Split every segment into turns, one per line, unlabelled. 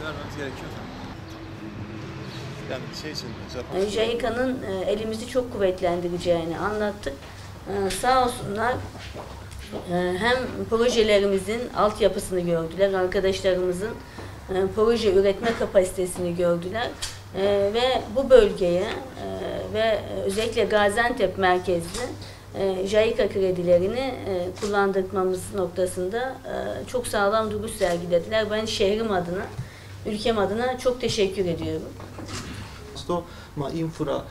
vermemiz gerekiyor. Yani şey için,
JICA'nın elimizi çok kuvvetlendireceğini anlattık. Sağ olsunlar hem projelerimizin altyapısını gördüler, arkadaşlarımızın proje üretme kapasitesini gördüler ve bu bölgeye ve özellikle Gaziantep merkezli JICA kredilerini kullandırmamız noktasında çok sağlam duruş sergilediler. Ben şehrim adına, ülkem adına çok teşekkür ediyorum.
インフラ、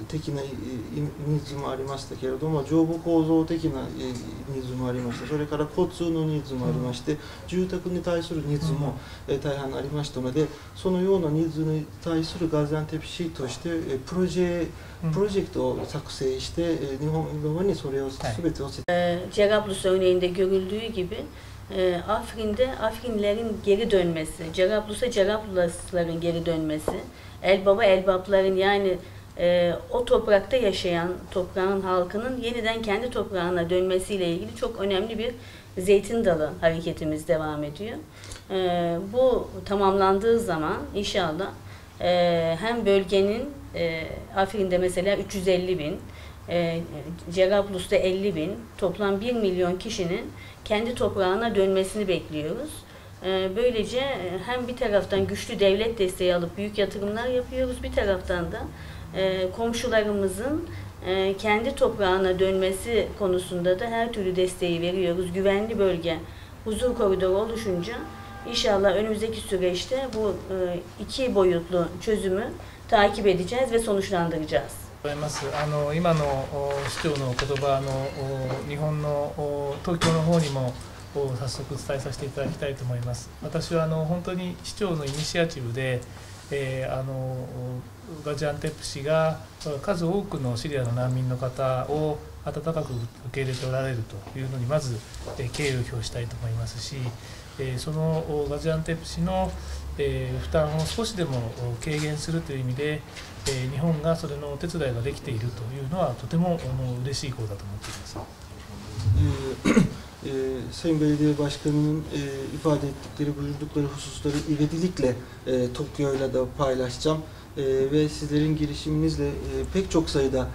的なニーズもありましたけれども、上部構造的なニーズもありました。それから交通のニーズもありまして、住宅に対するニーズも大半ありましたので、そのようなニーズに対するガジアンテプ市としてプロジェクトを作成して、日本側にそれを全てを
Cerablus örneğinde görüldüğü gibi Afrin'de Afrinlilerin geri dönmesi, Cerablus'a Cerablusların geri dönmesi, Elbap'a Elbapların yani o toprakta yaşayan toprağın halkının yeniden kendi toprağına dönmesiyle ilgili çok önemli bir zeytin dalı hareketimiz devam ediyor. Bu tamamlandığı zaman inşallah hem bölgenin Afrin'de mesela 350 bin, Cerablus'ta 50 bin, toplam 1 milyon kişinin kendi toprağına dönmesini bekliyoruz. Böylece hem bir taraftan güçlü devlet desteği alıp büyük yatırımlar yapıyoruz, bir taraftan da komşularımızın kendi toprağına dönmesi konusunda da her türlü desteği veriyoruz. Güvenli bölge, huzur koridoru oluşunca inşallah önümüzdeki süreçte bu iki boyutlu çözümü takip edeceğiz ve sonuçlandıracağız.
今の市長の言葉日本の東京の方にも早速伝えさせていただきたいと思います。私は本当に市長のイニシアチブで、ガジアンテップ市が数多くのシリアの難民の方を温かく受け入れておられるというのにまず敬意を表したいと思いますし、そのガジアンテップ市の負担を少しでも軽減するという意味で日本がそれのお手伝いができているというのはとても嬉しいことだと思っています。
Sayın Belediye Başkanı'nın ifade ettikleri, buyurdukları hususları ivedilikle Tokyo'yla da paylaşacağım. Ve sizlerin girişiminizle pek çok sayıda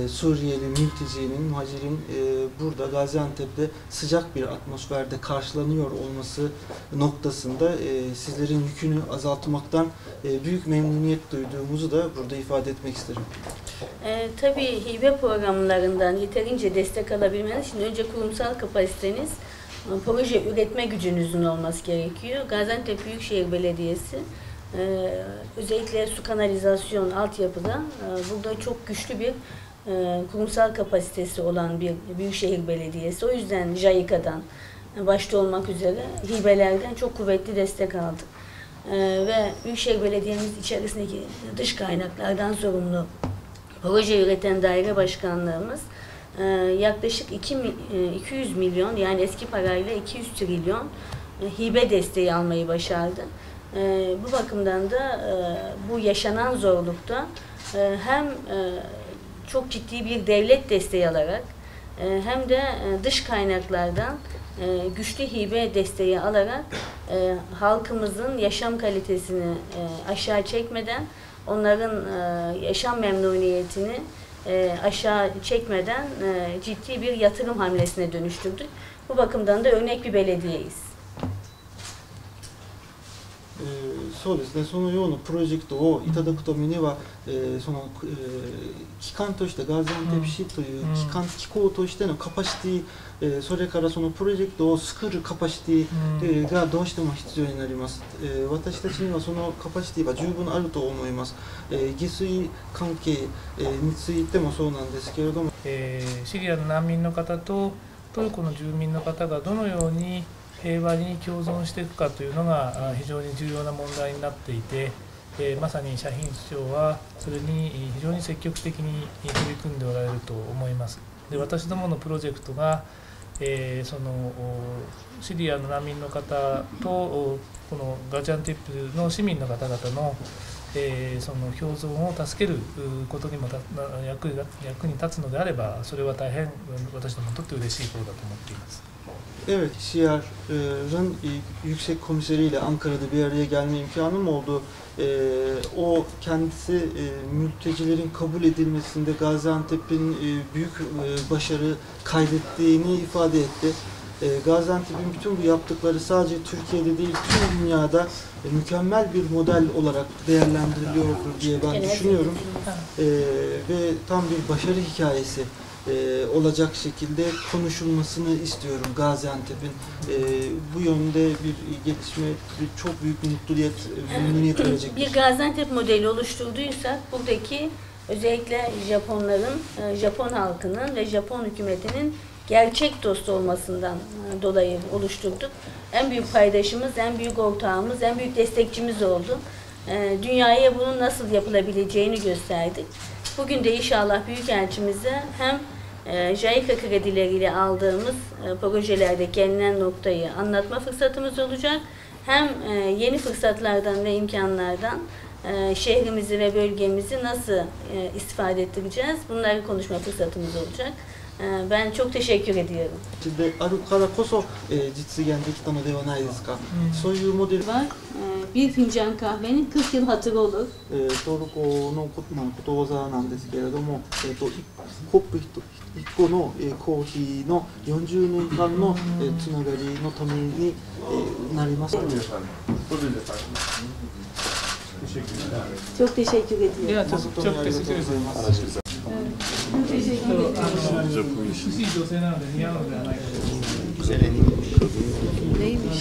Suriyeli mültecinin, muhacirin burada Gaziantep'te sıcak bir atmosferde karşılanıyor olması noktasında sizlerin yükünü azaltmaktan büyük memnuniyet duyduğumuzu da burada ifade etmek isterim.
Tabii hibe programlarından yeterince destek alabilmeniz için önce kurumsal kapasiteniz, proje üretme gücünüzün olması gerekiyor. Gaziantep Büyükşehir Belediyesi özellikle su kanalizasyon altyapıda burada çok güçlü bir kurumsal kapasitesi olan bir büyükşehir belediyesi. O yüzden JICA'dan başta olmak üzere hibelerden çok kuvvetli destek aldık. Ve büyükşehir belediyemiz içerisindeki dış kaynaklardan sorumlu proje üreten daire başkanlığımız yaklaşık 200 milyon yani eski parayla 200 trilyon hibe desteği almayı başardı. Bu bakımdan da bu yaşanan zorlukta hem çok ciddi bir devlet desteği alarak hem de dış kaynaklardan güçlü hibe desteği alarak halkımızın yaşam kalitesini aşağı çekmeden, onların yaşam memnuniyetini aşağı çekmeden ciddi bir yatırım hamlesine dönüştürdük. Bu bakımdan da örnek bir belediyeyiz.
そうですね、そのようなプロジェクトをいただくためには、その機関としてガーザンテプ市という機構としてのカパシティ、それからそのプロジェクトを作るカパシティがどうしても必要になります。私たちにはそのカパシティは十分あると思います。下水関係についてもそうなんですけれども、
シリアの難民の方とトルコの住民の方がどのように平和に共存していくかというのが非常に重要な問題になっていて、まさにシャヒン市長はそれに非常に積極的に取り組んでおられると思います。で、私どものプロジェクトが、そのシリアの難民の方とこのガジアンテップの市民の方々のその共存を助けることにも役に立つのであれば、それは大変私どもにとって嬉しいことだと思っています。
Evet, CR'ın yüksek komiseriyle Ankara'da bir araya gelme imkanım oldu. O kendisi mültecilerin kabul edilmesinde Gaziantep'in büyük başarı kaydettiğini ifade etti. Gaziantep'in bütün bu yaptıkları sadece Türkiye'de değil, tüm dünyada mükemmel bir model olarak değerlendiriliyordur diye ben düşünüyorum. Ve tam bir başarı hikayesi olacak şekilde konuşulmasını istiyorum Gaziantep'in. Bu yönde bir gelişme çok büyük mutluluk, memnuniyet verecektir.
Bir Gaziantep modeli oluşturduysak buradaki özellikle Japonların, Japon halkının ve Japon hükümetinin gerçek dost olmasından dolayı oluşturduk. En büyük paydaşımız, en büyük ortağımız, en büyük destekçimiz oldu. Dünyaya bunun nasıl yapılabileceğini gösterdik. Bugün de inşallah Büyükelçimize hem JICA kredileriyle aldığımız projelerde gelinen noktayı anlatma fırsatımız olacak. Hem yeni fırsatlardan ve imkanlardan şehrimizi ve bölgemizi nasıl istifade ettireceğiz, bunları konuşma fırsatımız olacak. Ben çok teşekkür ediyorum.
あるからこそ実現できたのではないですか。そういうモデル
Var. Bir fincan kahvenin 40 yıl hatırı olur.
トルコのことわざなんですけれども、コップ1個のコーヒーの40年間のつながりのためになります。
Çok teşekkür ediyorum.
Çok teşekkür ederim. 美しい女性なので似合うのではないかと思います。